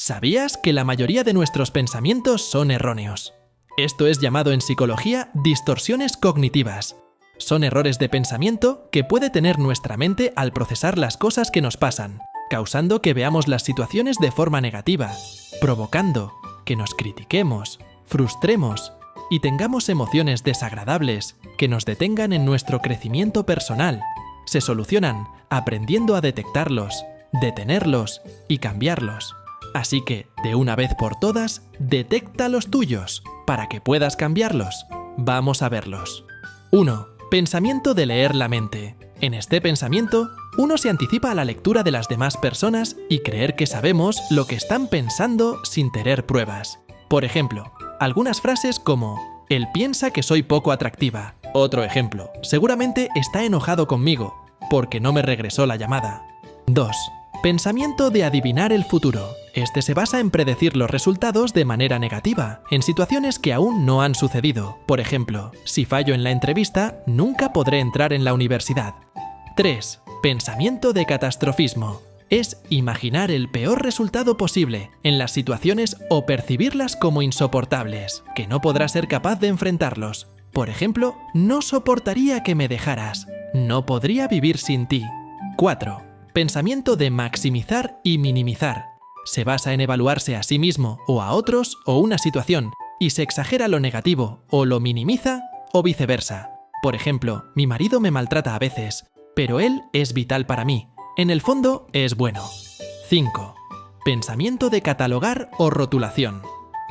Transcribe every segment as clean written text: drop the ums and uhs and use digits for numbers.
¿Sabías que la mayoría de nuestros pensamientos son erróneos? Esto es llamado en psicología distorsiones cognitivas. Son errores de pensamiento que puede tener nuestra mente al procesar las cosas que nos pasan, causando que veamos las situaciones de forma negativa, provocando que nos critiquemos, frustremos y tengamos emociones desagradables que nos detengan en nuestro crecimiento personal. Se solucionan aprendiendo a detectarlos, detenerlos y cambiarlos. Así que, de una vez por todas, detecta los tuyos para que puedas cambiarlos. Vamos a verlos. 1. Pensamiento de leer la mente. En este pensamiento, uno se anticipa a la lectura de las demás personas y creer que sabemos lo que están pensando sin tener pruebas. Por ejemplo, algunas frases como «Él piensa que soy poco atractiva». Otro ejemplo, «Seguramente está enojado conmigo porque no me regresó la llamada». 2. Pensamiento de adivinar el futuro. Este se basa en predecir los resultados de manera negativa, en situaciones que aún no han sucedido. Por ejemplo, si fallo en la entrevista, nunca podré entrar en la universidad. 3. Pensamiento de catastrofismo. Es imaginar el peor resultado posible en las situaciones o percibirlas como insoportables, que no podrás ser capaz de enfrentarlos. Por ejemplo, no soportaría que me dejaras. No podría vivir sin ti. 4. Pensamiento de maximizar y minimizar. Se basa en evaluarse a sí mismo o a otros o una situación y se exagera lo negativo o lo minimiza o viceversa. Por ejemplo, mi marido me maltrata a veces, pero él es vital para mí. En el fondo es bueno. 5. Pensamiento de catalogar o rotulación.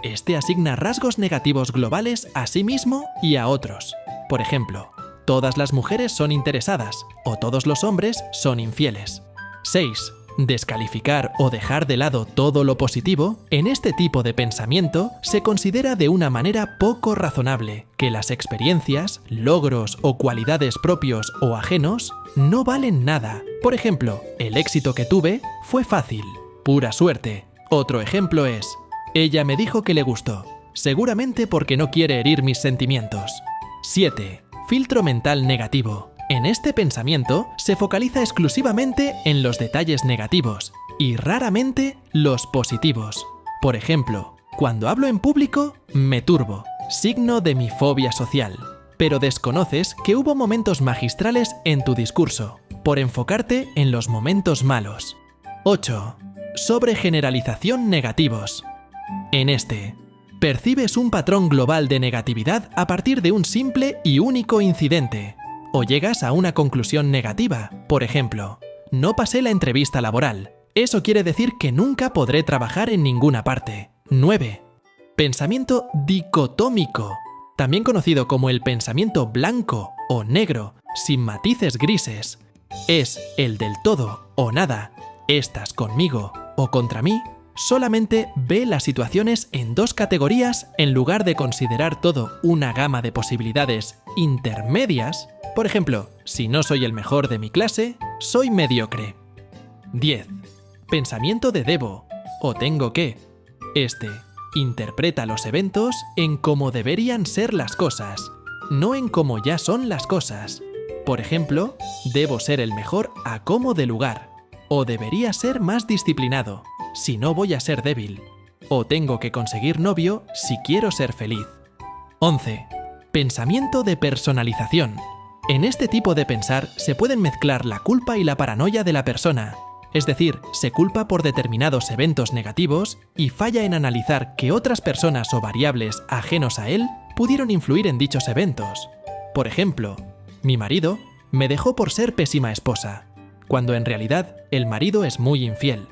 Este asigna rasgos negativos globales a sí mismo y a otros. Por ejemplo, todas las mujeres son interesadas o todos los hombres son infieles. 6. Descalificar o dejar de lado todo lo positivo. En este tipo de pensamiento se considera de una manera poco razonable que las experiencias, logros o cualidades propios o ajenos no valen nada. Por ejemplo, el éxito que tuve fue fácil, pura suerte. Otro ejemplo es, ella me dijo que le gustó, seguramente porque no quiere herir mis sentimientos. 7. Filtro mental negativo. En este pensamiento se focaliza exclusivamente en los detalles negativos y raramente los positivos. Por ejemplo, cuando hablo en público, me turbo, signo de mi fobia social. Pero desconoces que hubo momentos magistrales en tu discurso, por enfocarte en los momentos malos. 8. Sobregeneralización negativos. En este, percibes un patrón global de negatividad a partir de un simple y único incidente. O llegas a una conclusión negativa. Por ejemplo, no pasé la entrevista laboral. Eso quiere decir que nunca podré trabajar en ninguna parte. 9. Pensamiento dicotómico. También conocido como el pensamiento blanco o negro, sin matices grises. Es el del todo o nada. Estás conmigo o contra mí. Solamente ve las situaciones en dos categorías en lugar de considerar todo una gama de posibilidades intermedias. Por ejemplo, si no soy el mejor de mi clase, soy mediocre. 10. Pensamiento de debo o tengo que. Este interpreta los eventos en cómo deberían ser las cosas, no en cómo ya son las cosas. Por ejemplo, debo ser el mejor a como de lugar, o debería ser más disciplinado, si no voy a ser débil, o tengo que conseguir novio si quiero ser feliz. 11. Pensamiento de personalización. En este tipo de pensar se pueden mezclar la culpa y la paranoia de la persona. Es decir, se culpa por determinados eventos negativos y falla en analizar que otras personas o variables ajenos a él pudieron influir en dichos eventos. Por ejemplo, mi marido me dejó por ser pésima esposa, cuando en realidad el marido es muy infiel.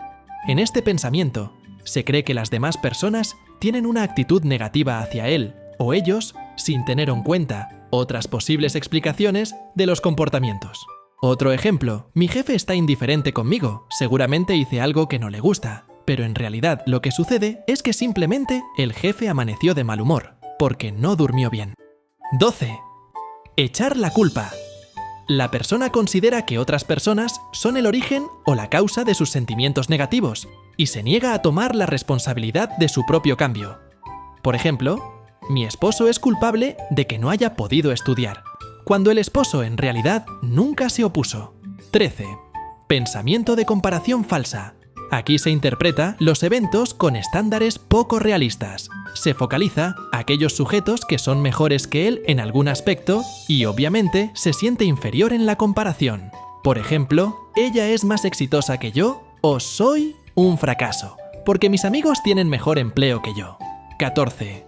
En este pensamiento, se cree que las demás personas tienen una actitud negativa hacia él o ellos sin tener en cuenta otras posibles explicaciones de los comportamientos. Otro ejemplo, mi jefe está indiferente conmigo, seguramente hice algo que no le gusta, pero en realidad lo que sucede es que simplemente el jefe amaneció de mal humor, porque no durmió bien. 12. Echar la culpa. La persona considera que otras personas son el origen o la causa de sus sentimientos negativos y se niega a tomar la responsabilidad de su propio cambio. Por ejemplo, mi esposo es culpable de que no haya podido estudiar, cuando el esposo en realidad nunca se opuso. 13. Pensamiento de comparación falsa. Aquí se interpreta los eventos con estándares poco realistas. Se focaliza a aquellos sujetos que son mejores que él en algún aspecto y obviamente se siente inferior en la comparación. Por ejemplo, ella es más exitosa que yo o soy un fracaso, porque mis amigos tienen mejor empleo que yo. 14.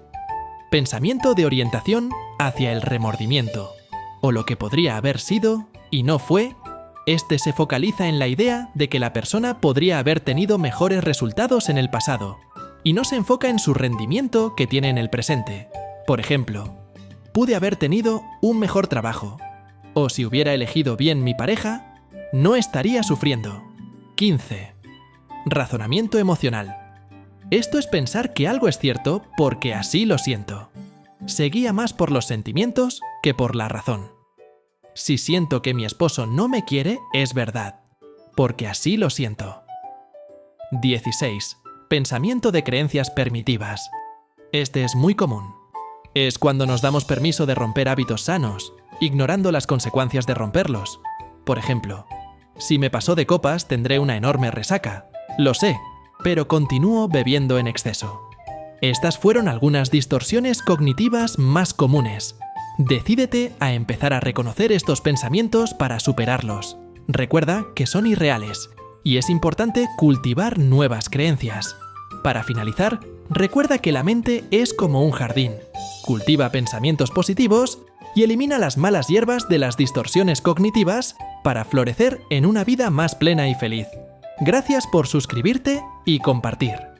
Pensamiento de orientación hacia el remordimiento, o lo que podría haber sido y no fue. Este se focaliza en la idea de que la persona podría haber tenido mejores resultados en el pasado, y no se enfoca en su rendimiento que tiene en el presente. Por ejemplo, pude haber tenido un mejor trabajo, o si hubiera elegido bien mi pareja, no estaría sufriendo. 15. Razonamiento emocional. Esto es pensar que algo es cierto porque así lo siento. Se guía más por los sentimientos que por la razón. Si siento que mi esposo no me quiere, es verdad, porque así lo siento. 16. Pensamiento de creencias permitivas. Este es muy común. Es cuando nos damos permiso de romper hábitos sanos, ignorando las consecuencias de romperlos. Por ejemplo, si me paso de copas tendré una enorme resaca. Lo sé, pero continúo bebiendo en exceso. Estas fueron algunas distorsiones cognitivas más comunes. Decídete a empezar a reconocer estos pensamientos para superarlos. Recuerda que son irreales y es importante cultivar nuevas creencias. Para finalizar, recuerda que la mente es como un jardín. Cultiva pensamientos positivos y elimina las malas hierbas de las distorsiones cognitivas para florecer en una vida más plena y feliz. Gracias por suscribirte y compartir.